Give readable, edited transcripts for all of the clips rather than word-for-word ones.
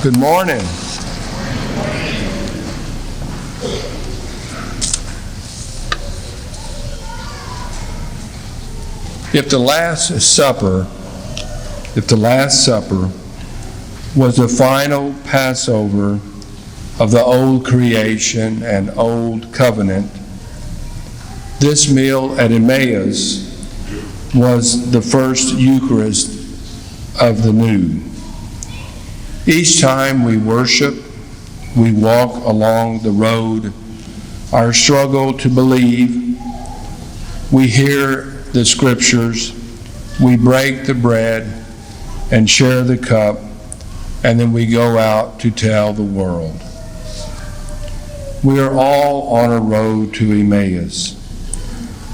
Good morning. If the Last Supper was the final Passover of the old creation and old covenant, this meal at Emmaus was the first Eucharist of the new. Each time we worship, we walk along the road, our struggle to believe, we hear the scriptures, we break the bread and share the cup, and then we go out to tell the world. We are all on a road to Emmaus.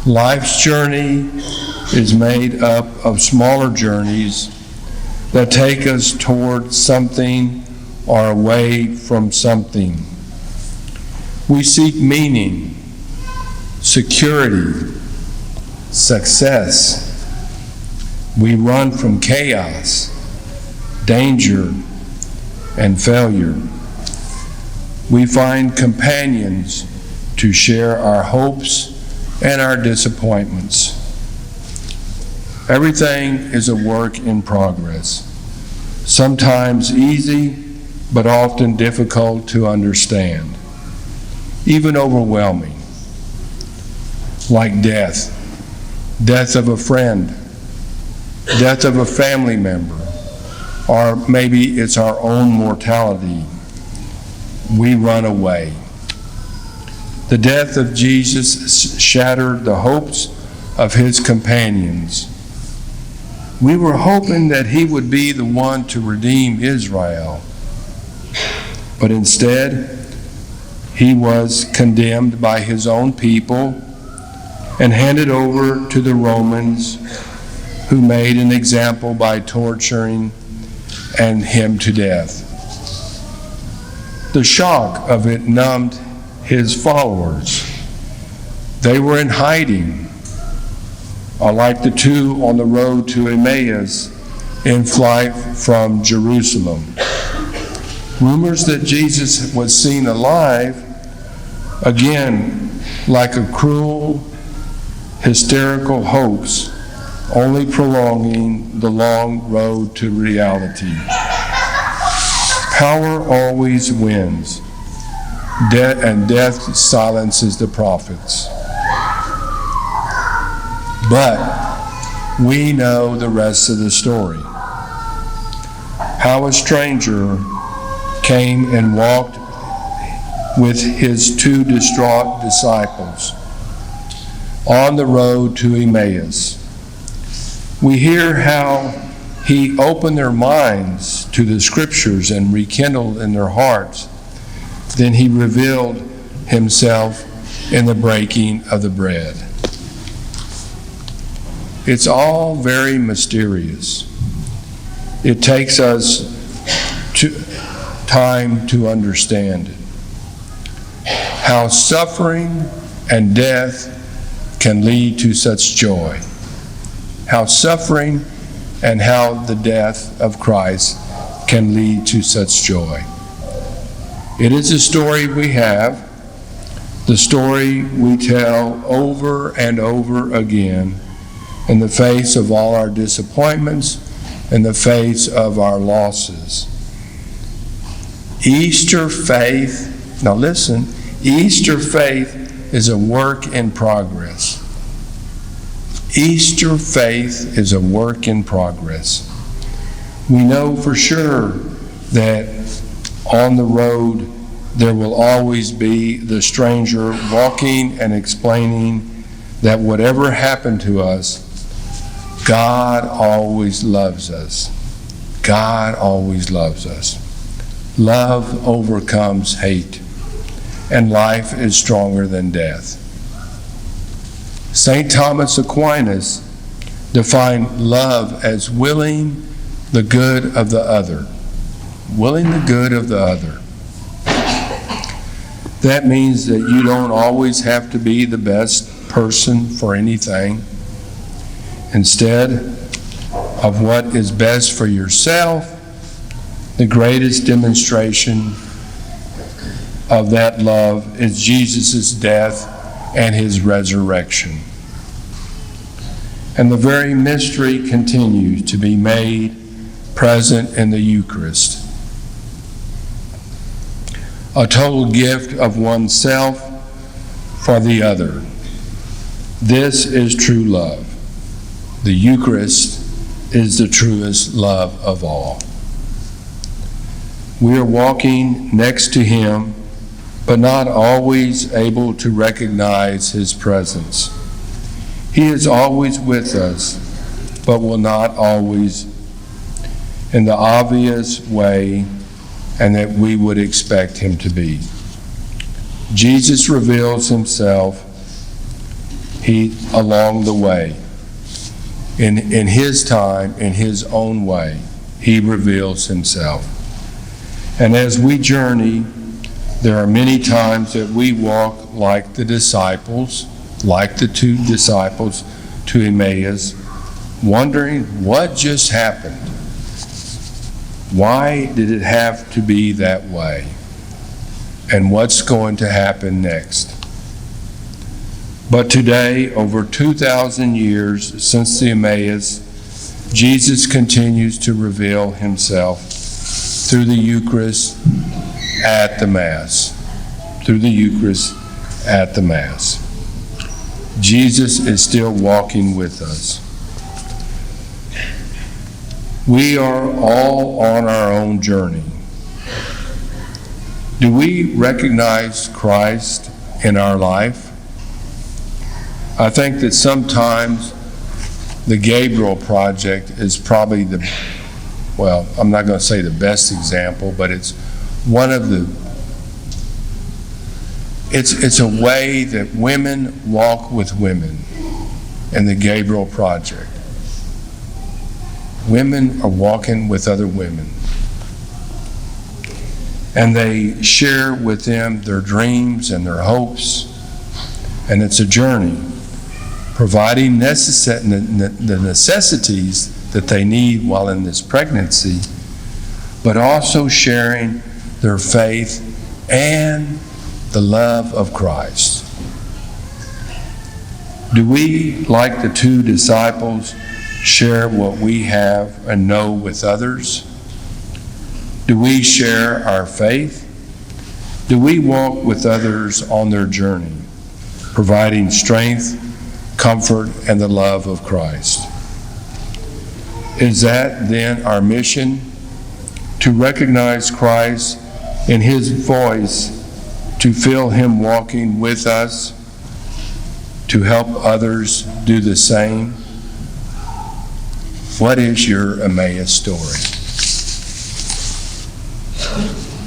Life's journey is made up of smaller journeys that take us toward something or away from something. We seek meaning, security, success. We run from chaos, danger, and failure. We find companions to share our hopes and our disappointments. Everything is a work in progress, sometimes easy, but often difficult to understand, even overwhelming, like death of a friend, death of a family member, or maybe it's our own mortality. We run away. The death of Jesus shattered the hopes of his companions. We were hoping that he would be the one to redeem Israel, but instead, he was condemned by his own people and handed over to the Romans, who made an example by torturing him to death. The shock of it numbed his followers. They were in hiding, like the two on the road to Emmaus in flight from Jerusalem. Rumors that Jesus was seen alive, again, like a cruel, hysterical hoax, only prolonging the long road to reality. Power always wins, and death silences the prophets. But we know the rest of the story. How a stranger came and walked with his two distraught disciples on the road to Emmaus. We hear how he opened their minds to the scriptures and rekindled in their hearts. Then he revealed himself in the breaking of the bread. It's all very mysterious. It takes us time to understand it. How suffering and death can lead to such joy. How suffering and how the death of Christ can lead to such joy. It is a story we have, the story we tell over and over again in the face of all our disappointments, in the face of our losses. Easter faith, now listen, Easter faith is a work in progress. Easter faith is a work in progress. We know for sure that on the road there will always be the stranger walking and explaining that whatever happened to us, God always loves us. God always loves us. Love overcomes hate, and life is stronger than death. St. Thomas Aquinas defined love as willing the good of the other. Willing the good of the other. That means that you don't always have to be the best person for anything. Instead of what is best for yourself, The greatest demonstration of that love is Jesus' death and his resurrection. And the very mystery continues to be made present in the Eucharist. A total gift of oneself for the other. This is true love. The Eucharist is the truest love of all. We are walking next to him, but not always able to recognize his presence. He is always with us, but will not always in the obvious way and that we would expect him to be. Jesus reveals himself along the way. In his time, in his own way, he reveals himself. And as we journey, there are many times that we walk like the disciples, like the two disciples to Emmaus, wondering what just happened. Why did it have to be that way? And what's going to happen next? But today, over 2,000 years since the Emmaus, Jesus continues to reveal himself through the Eucharist at the Mass. Through the Eucharist at the Mass. Jesus is still walking with us. We are all on our own journey. Do we recognize Christ in our life? I think that sometimes the Gabriel Project is probably I'm not going to say the best example, but it's one of the, it's a way that women walk with women in the Gabriel Project. Women are walking with other women. And they share with them their dreams and their hopes. And it's a journey, providing the necessities that they need while in this pregnancy, but also sharing their faith and the love of Christ. Do we, like the two disciples, share what we have and know with others? Do we share our faith? Do we walk with others on their journey, providing strength, comfort, and the love of Christ? Is that then our mission? To recognize Christ in his voice, to feel him walking with us, to help others do the same? What is your Emmaus story?